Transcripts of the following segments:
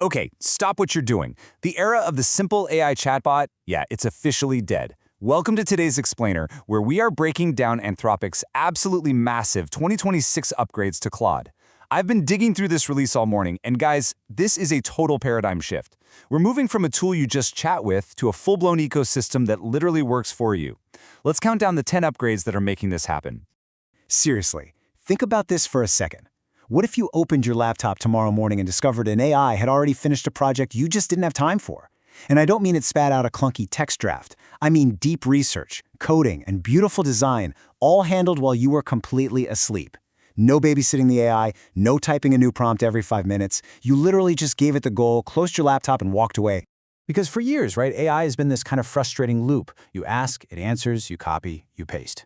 Okay, stop what you're doing. The era of the simple AI chatbot, yeah, it's officially dead. Welcome to today's Explainer, where we are breaking down Anthropic's absolutely massive 2026 upgrades to Claude. I've been digging through this release all morning, and guys, this is a total paradigm shift. We're moving from a tool you just chat with to a full-blown ecosystem that literally works for you. Let's count down the 10 upgrades that are making this happen. Seriously, think about this for a second. What if you opened your laptop tomorrow morning and discovered an AI had already finished a project you just didn't have time for? And I don't mean it spat out a clunky text draft. I mean deep research, coding, and beautiful design, all handled while you were completely asleep. No babysitting the AI, no typing a new prompt every 5 minutes. You literally just gave it the goal, closed your laptop, and walked away. Because for years, right, AI has been this kind of frustrating loop. You ask, it answers, you copy, you paste.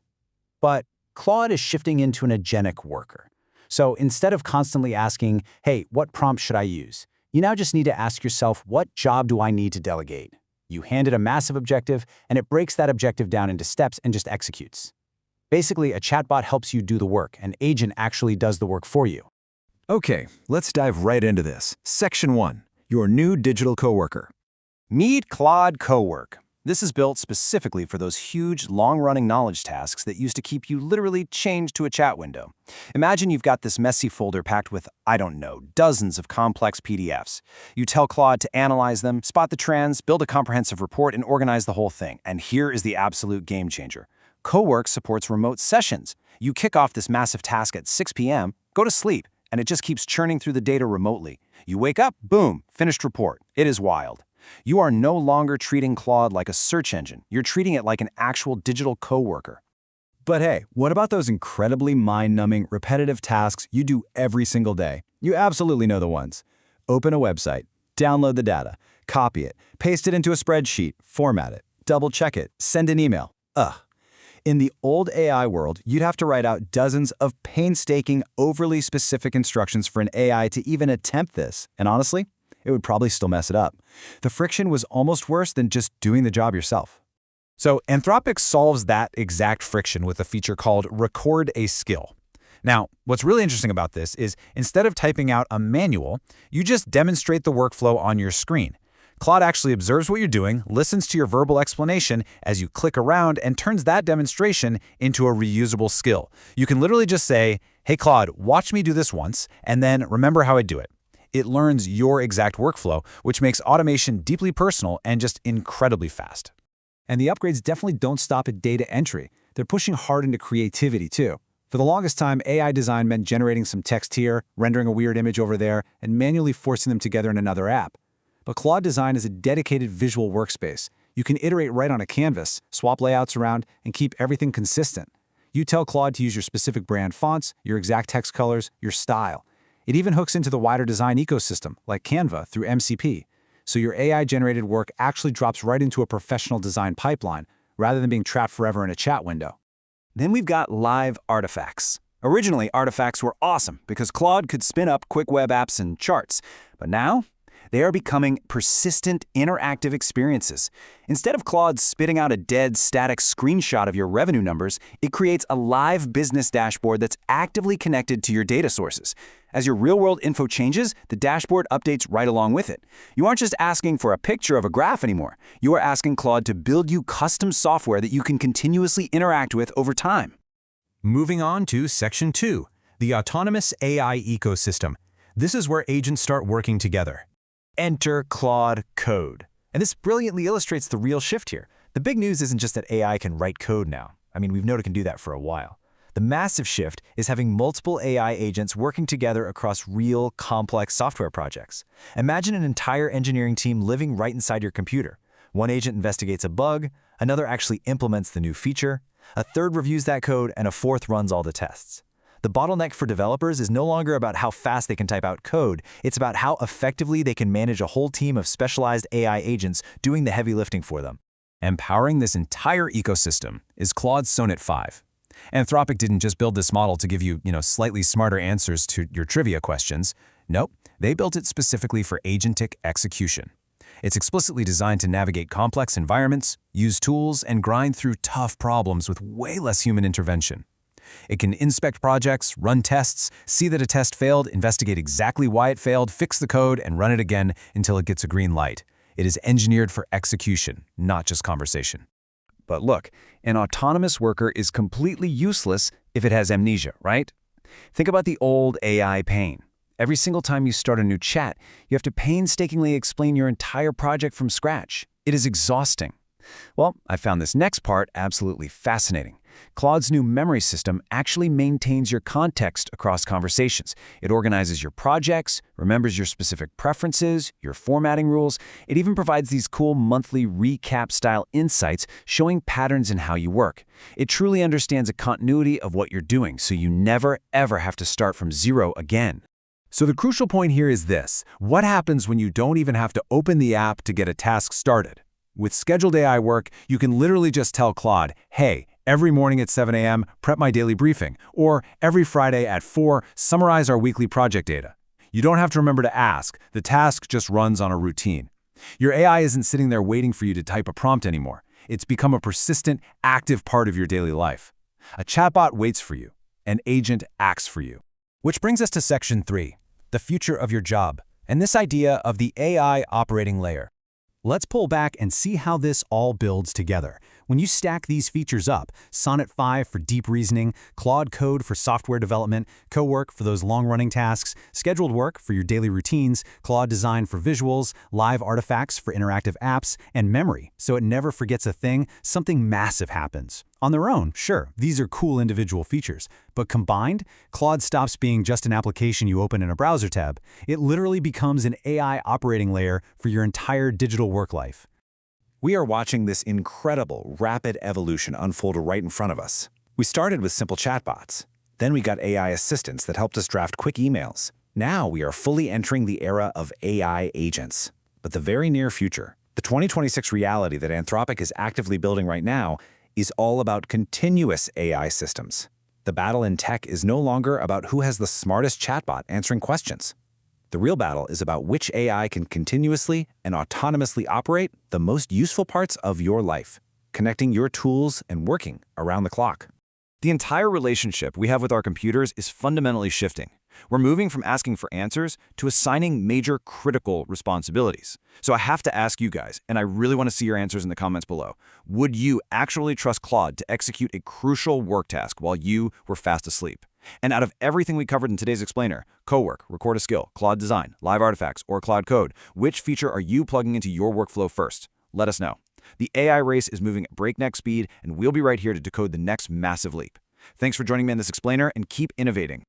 But Claude is shifting into an agentic worker. So instead of constantly asking, hey, what prompt should I use? You now just need to ask yourself, what job do I need to delegate? You hand it a massive objective, and it breaks that objective down into steps and just executes. Basically, a chatbot helps you do the work. An agent actually does the work for you. Okay, let's dive right into this. Section 1, your new digital coworker. Meet Claude Cowork. This is built specifically for those huge, long-running knowledge tasks that used to keep you literally chained to a chat window. Imagine you've got this messy folder packed with, I don't know, dozens of complex PDFs. You tell Claude to analyze them, spot the trends, build a comprehensive report, and organize the whole thing. And here is the absolute game changer. Cowork supports remote sessions. You kick off this massive task at 6 p.m., go to sleep, and it just keeps churning through the data remotely. You wake up, boom, finished report. It is wild. You are no longer treating Claude like a search engine. You're treating it like an actual digital coworker. But hey, what about those incredibly mind-numbing, repetitive tasks you do every single day? You absolutely know the ones. Open a website, download the data, copy it, paste it into a spreadsheet, format it, double-check it, send an email. Ugh. In the old AI world, you'd have to write out dozens of painstaking, overly specific instructions for an AI to even attempt this. And honestly, it would probably still mess it up. The friction was almost worse than just doing the job yourself. So Anthropic solves that exact friction with a feature called Record a Skill. Now, what's really interesting about this is instead of typing out a manual, you just demonstrate the workflow on your screen. Claude actually observes what you're doing, listens to your verbal explanation as you click around, and turns that demonstration into a reusable skill. You can literally just say, hey Claude, watch me do this once, and then remember how I do it. It learns your exact workflow, which makes automation deeply personal and just incredibly fast. And the upgrades definitely don't stop at data entry. They're pushing hard into creativity, too. For the longest time, AI design meant generating some text here, rendering a weird image over there, and manually forcing them together in another app. But Claude Design is a dedicated visual workspace. You can iterate right on a canvas, swap layouts around, and keep everything consistent. You tell Claude to use your specific brand fonts, your exact text colors, your style. It even hooks into the wider design ecosystem, like Canva, through MCP. So your AI-generated work actually drops right into a professional design pipeline, rather than being trapped forever in a chat window. Then we've got live artifacts. Originally, artifacts were awesome because Claude could spin up quick web apps and charts. But now, they are becoming persistent, interactive experiences. Instead of Claude spitting out a dead, static screenshot of your revenue numbers, it creates a live business dashboard that's actively connected to your data sources. As your real-world info changes, the dashboard updates right along with it. You aren't just asking for a picture of a graph anymore. You are asking Claude to build you custom software that you can continuously interact with over time. Moving on to Section 2, the autonomous AI ecosystem. This is where agents start working together. Enter Claude Code. And this brilliantly illustrates the real shift here. The big news isn't just that AI can write code now. I mean, we've known it can do that for a while. The massive shift is having multiple AI agents working together across real, complex software projects. Imagine an entire engineering team living right inside your computer. One agent investigates a bug, another actually implements the new feature, a third reviews that code, and a fourth runs all the tests. The bottleneck for developers is no longer about how fast they can type out code, it's about how effectively they can manage a whole team of specialized AI agents doing the heavy lifting for them. Empowering this entire ecosystem is Claude Sonnet 5. Anthropic didn't just build this model to give you, slightly smarter answers to your trivia questions. Nope, they built it specifically for agentic execution. It's explicitly designed to navigate complex environments, use tools, and grind through tough problems with way less human intervention. It can inspect projects, run tests, see that a test failed, investigate exactly why it failed, fix the code, and run it again until it gets a green light. It is engineered for execution, not just conversation. But look, an autonomous worker is completely useless if it has amnesia, right? Think about the old AI pain. Every single time you start a new chat, you have to painstakingly explain your entire project from scratch. It is exhausting. Well, I found this next part absolutely fascinating. Claude's new memory system actually maintains your context across conversations. It organizes your projects, remembers your specific preferences, your formatting rules. It even provides these cool monthly recap-style insights showing patterns in how you work. It truly understands a continuity of what you're doing, so you never, ever have to start from zero again. So the crucial point here is this: what happens when you don't even have to open the app to get a task started? With scheduled AI work, you can literally just tell Claude, hey, every morning at 7 a.m., prep my daily briefing, or every Friday at 4, summarize our weekly project data. You don't have to remember to ask. The task just runs on a routine. Your AI isn't sitting there waiting for you to type a prompt anymore. It's become a persistent, active part of your daily life. A chatbot waits for you. An agent acts for you. Which brings us to Section 3, the future of your job, and this idea of the AI operating layer. Let's pull back and see how this all builds together. When you stack these features up, Sonnet 5 for deep reasoning, Claude Code for software development, Cowork for those long-running tasks, scheduled work for your daily routines, Claude Design for visuals, live artifacts for interactive apps, and memory, so it never forgets a thing, something massive happens. On their own, sure, these are cool individual features, but combined, Claude stops being just an application you open in a browser tab. It literally becomes an AI operating layer for your entire digital work life. We are watching this incredible, rapid evolution unfold right in front of us. We started with simple chatbots. Then we got AI assistants that helped us draft quick emails. Now we are fully entering the era of AI agents. But the very near future, the 2026 reality that Anthropic is actively building right now, is all about continuous AI systems. The battle in tech is no longer about who has the smartest chatbot answering questions. The real battle is about which AI can continuously and autonomously operate the most useful parts of your life, connecting your tools and working around the clock. The entire relationship we have with our computers is fundamentally shifting. We're moving from asking for answers to assigning major critical responsibilities. So I have to ask you guys, and I really want to see your answers in the comments below. Would you actually trust Claude to execute a crucial work task while you were fast asleep? And out of everything we covered in today's explainer, Cowork, Record a Skill, Claude Design, Live Artifacts, or Claude Code, which feature are you plugging into your workflow first? Let us know. The AI race is moving at breakneck speed, and we'll be right here to decode the next massive leap. Thanks for joining me in this explainer, and keep innovating.